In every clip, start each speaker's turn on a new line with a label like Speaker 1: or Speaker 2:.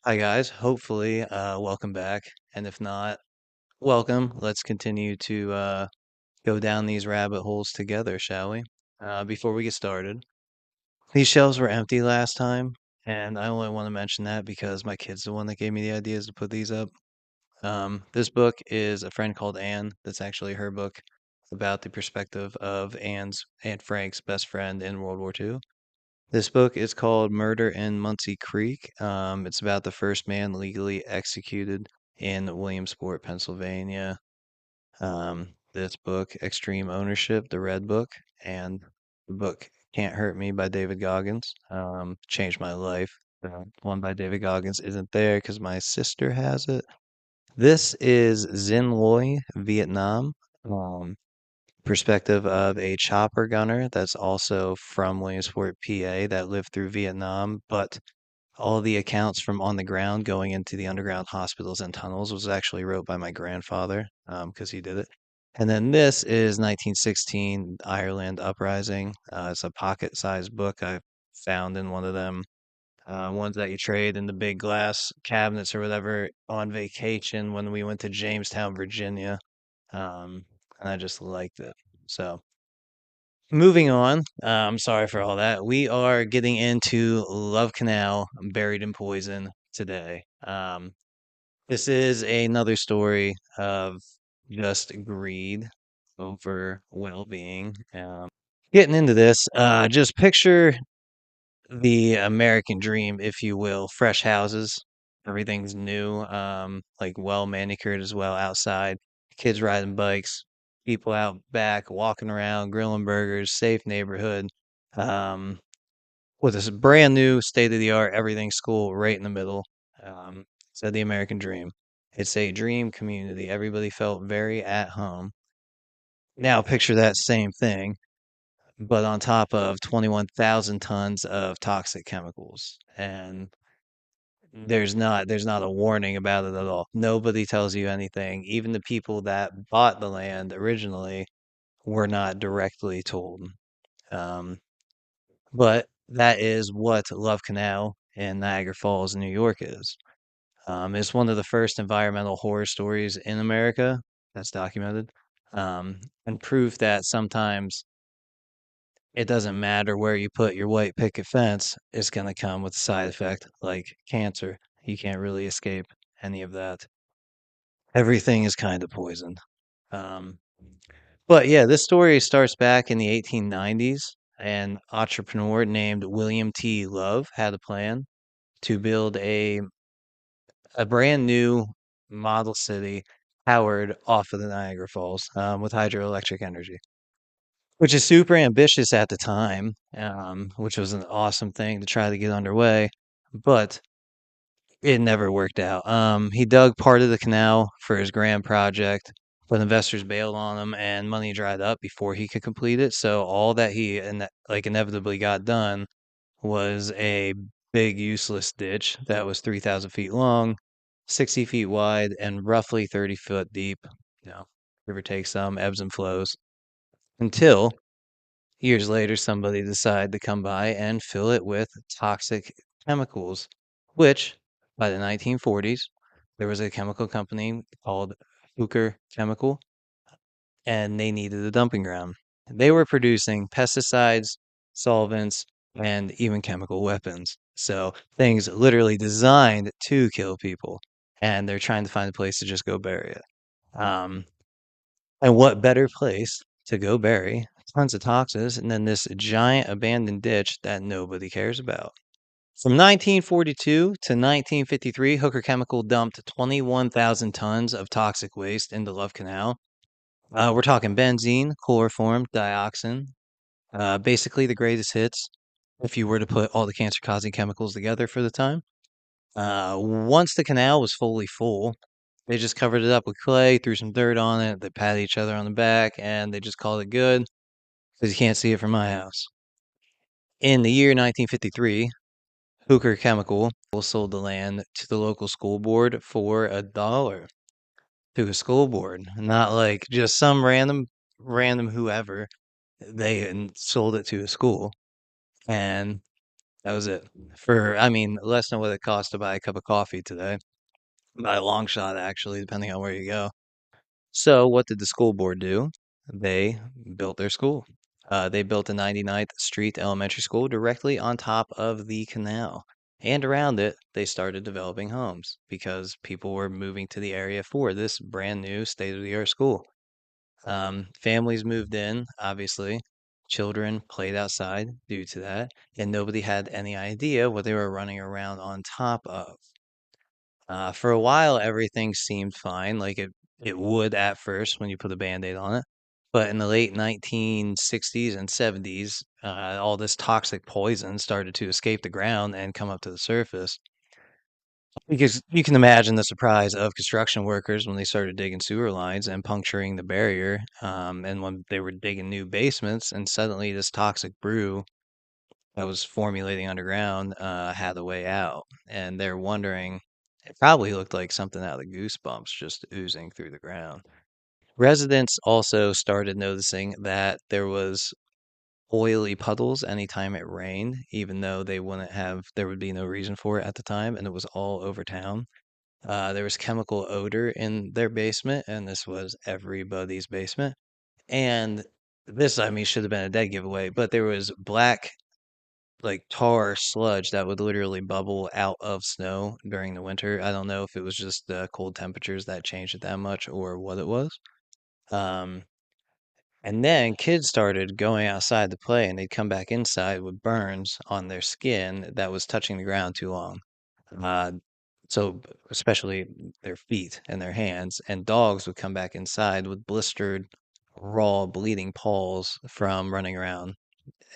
Speaker 1: Hi guys, hopefully welcome back. And if not, welcome. Let's continue to go down these rabbit holes together, shall we? Before we get started, these shelves were empty last time, and I only want to mention that because my kid's the one that gave me the ideas to put these up. This book is a friend called Anne. That's actually her book about the perspective of Anne Frank's best friend in World War II. This book is called Murder in Muncie Creek. It's about the first man legally executed in Williamsport, Pennsylvania. This book, Extreme Ownership, the Red Book, and the book Can't Hurt Me by David Goggins, changed my life. The one by David Goggins isn't there because my sister has it. This is Xin Loy, Vietnam. Um, Perspective of a chopper gunner that's also from Williamsport, PA, that lived through Vietnam, but all the accounts from on the ground going into the underground hospitals and tunnels was actually wrote by my grandfather, because he did it. And then this is 1916 Ireland Uprising. It's a pocket-sized book I found in one of them ones that you trade in the big glass cabinets or whatever on vacation when we went to Jamestown, Virginia. And I just liked it. So moving on, I'm sorry for all that. We are getting into Love Canal, Buried in Poison today. This is another story of just greed over well-being. Getting into this, just picture the American dream, if you will. Fresh houses, everything's new, like well manicured as well outside. Kids riding bikes, people out back walking around, grilling burgers, safe neighborhood. Um, with this brand new state of the art everything school right in the middle. So the American dream. It's a dream community. Everybody felt very at home. Now picture that same thing but on top of 21,000 tons of toxic chemicals. And there's not a warning about it at all. Nobody tells you anything. Even the people that bought the land originally were not directly told. Um, but that is what Love Canal in Niagara Falls, New York is. It's one of the first environmental horror stories in America that's documented, and proof that sometimes it doesn't matter where you put your white picket fence, it's going to come with a side effect like cancer. You can't really escape any of that. Everything is kind of poisoned. Um, but yeah, this story starts back in the 1890s. An entrepreneur named William T. Love had a plan to build a brand new model city powered off of the Niagara Falls with hydroelectric energy. Which is super ambitious at the time, which was an awesome thing to try to get underway, but it never worked out. He dug part of the canal for his grand project, but investors bailed on him and money dried up before he could complete it. So all that he inevitably got done was a big useless ditch that was 3,000 feet long, 60 feet wide, and roughly 30-foot deep. You know, give or take some ebbs and flows until years later, somebody decided to come by and fill it with toxic chemicals, which by the 1940s, there was a chemical company called Hooker Chemical, and they needed a dumping ground. They were producing pesticides, solvents, and even chemical weapons. So things literally designed to kill people, and they're trying to find a place to just go bury it. And what better place to go bury tons of toxins than this giant abandoned ditch that nobody cares about? From 1942 to 1953, Hooker Chemical dumped 21,000 tons of toxic waste into Love Canal. We're talking benzene, chloroform, dioxin, basically the greatest hits if you were to put all the cancer causing chemicals together for the time. Once the canal was fully full, they just covered it up with clay, threw some dirt on it, they patted each other on the back, and they just called it good because you can't see it from my house. In the year 1953, Hooker Chemical sold the land to the local school board for $1 to a school board, not like just some random whoever. They sold it to a school, and That was it. For, I mean, less than what it cost to buy a cup of coffee today. By a long shot, actually, depending on where you go. So, what did the school board do? They built their school. They built the 99th Street Elementary School directly on top of the canal. And around it, they started developing homes because people were moving to the area for this brand new state of the art school. Families moved in, obviously. Children played outside due to that, and nobody had any idea what they were running around on top of. For a while, everything seemed fine, like it would at first when you put a band-aid on it. But in the late 1960s and 70s, all this toxic poison started to escape the ground and come up to the surface. Because you can imagine the surprise of construction workers when they started digging sewer lines and puncturing the barrier, and when they were digging new basements, and suddenly this toxic brew that was formulating underground had a way out, and they're wondering. It probably looked like something out of Goosebumps just oozing through the ground. Residents also started noticing that there was oily puddles anytime it rained, even though there would be no reason for it at the time, and it was all over town. There was chemical odor in their basement, and this was everybody's basement. And this, I mean, should have been a dead giveaway, but there was black, like tar sludge that would literally bubble out of snow during the winter. I don't know if it was just the cold temperatures that changed it that much or what it was. Um, and then kids started going outside to play, and they'd come back inside with burns on their skin that was touching the ground too long. Uh, especially their feet and their hands, and dogs would come back inside with blistered, raw, bleeding paws from running around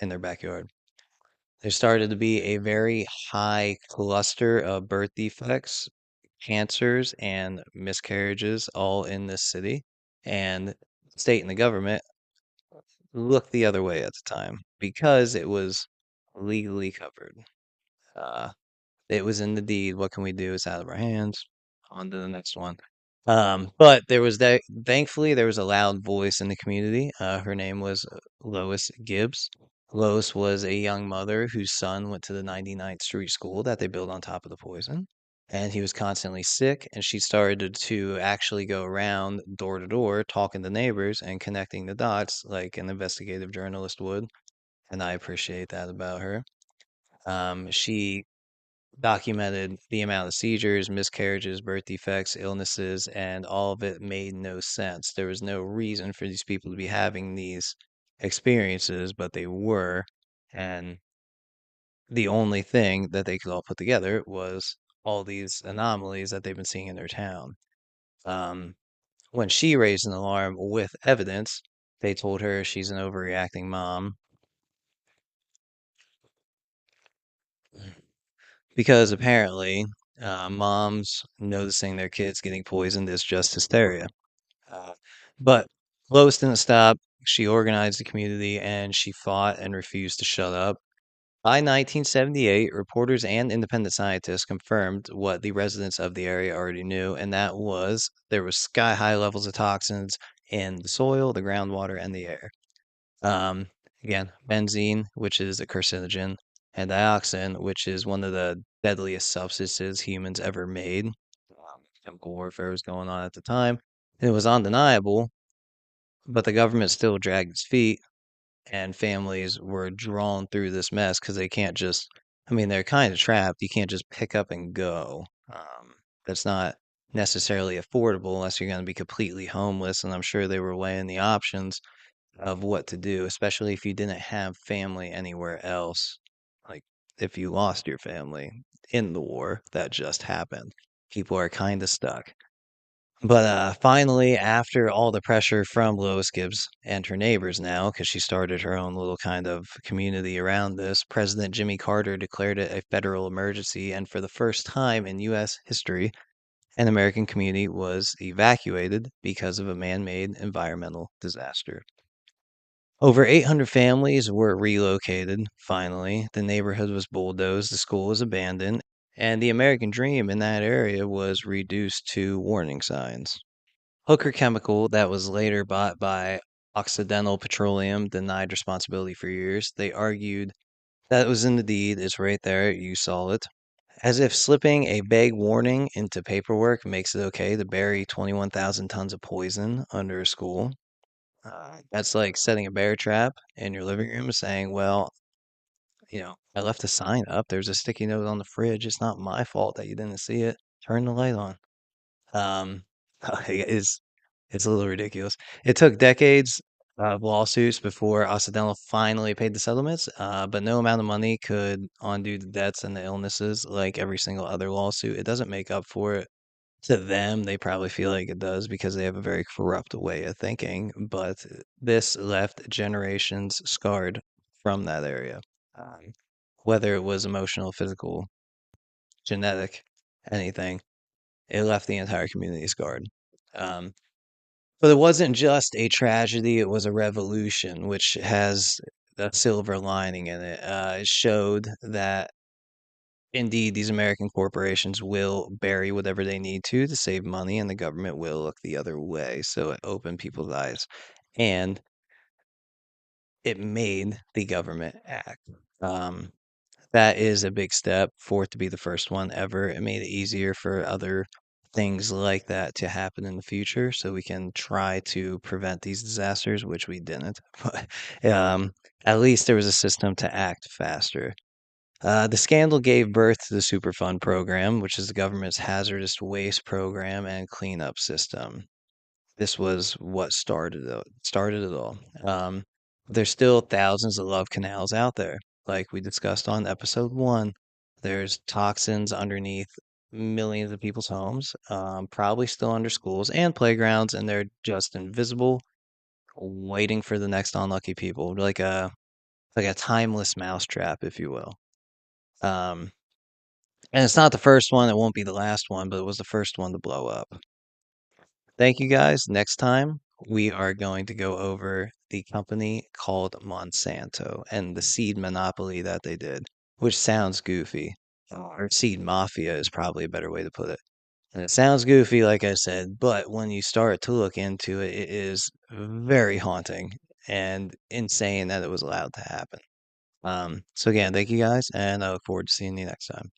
Speaker 1: in their backyard. There started to be a very high cluster of birth defects, cancers, and miscarriages all in this city. And the state and the government looked the other way at the time because it was legally covered. Uh, it was in the deed. What can we do? It's out of our hands. On to the next one. But thankfully there was a loud voice in the community. Her name was Lois Gibbs. Lois was a young mother whose son went to the 99th Street School that they built on top of the poison. And he was constantly sick, and she started to actually go around door to door talking to neighbors and connecting the dots like an investigative journalist would. And I appreciate that about her. She documented the amount of seizures, miscarriages, birth defects, illnesses, and all of it made no sense. There was no reason for these people to be having these experiences, but they were. And the only thing that they could all put together was all these anomalies that they've been seeing in their town. Um, when she raised an alarm with evidence, they told her she's an overreacting mom because apparently moms noticing their kids getting poisoned is just hysteria. Uh, but Lois didn't stop. She organized the community and she fought and refused to shut up. By 1978, reporters and independent scientists confirmed what the residents of the area already knew, and that was there was sky high levels of toxins in the soil, the groundwater, and the air. Um, Again, benzene, which is a carcinogen, and dioxin, which is one of the deadliest substances humans ever made. Chemical warfare was going on at the time. It was undeniable, but the government still dragged its feet, and families were drawn through this mess because they can't just, I mean, they're kind of trapped. You can't just pick up and go. That's not necessarily affordable unless you're going to be completely homeless. And I'm sure they were weighing the options of what to do, especially if you didn't have family anywhere else. Like if you lost your family in the war that just happened, people are kind of stuck. But finally, after all the pressure from Lois Gibbs and her neighbors now, because she started her own little kind of community around this, President Jimmy Carter declared it a federal emergency. And for the first time in U.S. history, an American community was evacuated because of a man made environmental disaster. Over 800 families were relocated, finally. The neighborhood was bulldozed, the school was abandoned, and the American dream in that area was reduced to warning signs. Hooker Chemical, that was later bought by Occidental Petroleum, denied responsibility for years. They argued That was in the deed. It's right there. You saw it. As if slipping a vague warning into paperwork makes it okay to bury 21,000 tons of poison under a school. That's like setting a bear trap in your living room saying, well, I left a sign up. There's a sticky note on the fridge. It's not my fault that you didn't see it. Turn the light on. Um, it's a little ridiculous. It took decades of lawsuits before Occidental finally paid the settlements, but no amount of money could undo the debts and the illnesses like every single other lawsuit. It doesn't make up for it. To them, they probably feel like it does because they have a very corrupt way of thinking, but this left generations scarred from that area. Um, whether it was emotional, physical, genetic, anything, it left the entire community scarred. Um, but it wasn't just a tragedy, it was a revolution, which has a silver lining in it. It showed that indeed these American corporations will bury whatever they need to save money, and the government will look the other way. So it opened people's eyes. And it made the government act. Um, that is a big step for it to be the first one ever. It made it easier for other things like that to happen in the future so we can try to prevent these disasters, which we didn't. But at least there was a system to act faster. The scandal gave birth to the Superfund program, which is the government's hazardous waste program and cleanup system. This was what started it all. There's still thousands of love canals out there, like we discussed on episode one. There's toxins underneath millions of people's homes, probably still under schools and playgrounds, and they're just invisible, waiting for the next unlucky people, like a timeless mousetrap, if you will. Um, and it's not the first one, it won't be the last one, but it was the first one to blow up. Thank you guys. Next time, we are going to go over the company called Monsanto and the seed monopoly that they did, which sounds goofy. Or seed mafia is probably a better way to put it. And it sounds goofy, like I said, but when you start to look into it, it is very haunting and insane that it was allowed to happen. So again, thank you guys, and I look forward to seeing you next time.